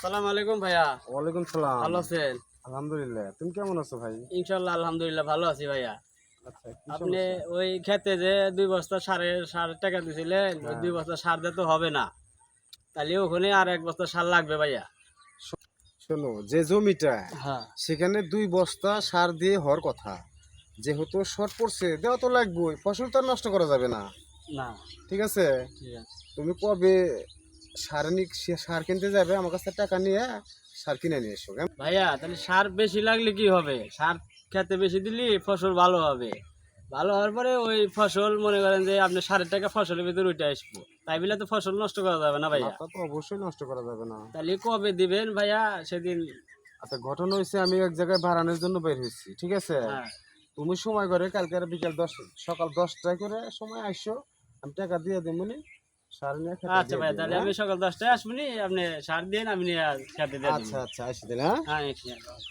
আসসালামু আলাইকুম ভাইয়া। ওয়ালাইকুম সালাম। ভালো আছেন? আলহামদুলিল্লাহ। তুমি কেমন আছো ভাই? ইনশাআল্লাহ আলহামদুলিল্লাহ ভালো আছি ভাইয়া। আচ্ছা, কি আপনি সমস্যা? ওই খেতে যে ২ বস্তা সার টাকা দিছিলেন, ওই হ্যাঁ। ২ বস্তা সার দিয়ে তো হবে না। তাহলে ওখানে আর ১ বস্তা সার লাগবে ভাইয়া। শোনো, যে জমিটা হ্যাঁ। সেখানে ২ বস্তা সার দিয়ে হওয়ার কথা। যেহেতু শর্ট পড়ছে, দেওয়া তো লাগবেই। ফসল তো আর নষ্ট করা যাবে না। না, ঠিক আছে? ঠিক আছে। তুমি কবে সার কিনতে যাবে? আমার কাছ থেকে টাকা নিয়ে সার কিনে নিয়ে এসো। কেমন? ভাইয়া তাহলে সার বেশি লাগলে কি হবে? সার খেতে বেশি দিলে ফসল ভালো হবে। ভালো হওয়ার পরে ওই ফসল মনে করেন যে আপনি সারের টাকা ফসলের ভিতরে উঠে আসবো। তাই বলে তো ফসল নষ্ট করা যাবে না না, ভাইয়া। তা তো অবশ্যই নষ্ট করা যাবে না। তাহলে কবে দিবেন ভাইয়া সেদিন? আচ্ছা, ঘটনা হয়েছে আমি এক জায়গায় বাড়ানোর জন্য বের হয়েছি। ঠিক আছে? হ্যাঁ। তুমি সময় করে কালকে সকাল 10টায় করে সময় আইসো। আমি টাকা দিয়ে দেবো নি। সার নিয়ে খেতে আচ্ছা দিয়ে ভাই, দিবো, তাহলে হ্যাঁ? আমি সকাল ১০টায় আসবনি, আপনি সার দিন, আমি নিয়ে খেতে দিয়ে আচ্ছা দেবো। আচ্ছা, আসি তাহলে, হ্যাঁ? হ্যাঁ, ঠিক আছে।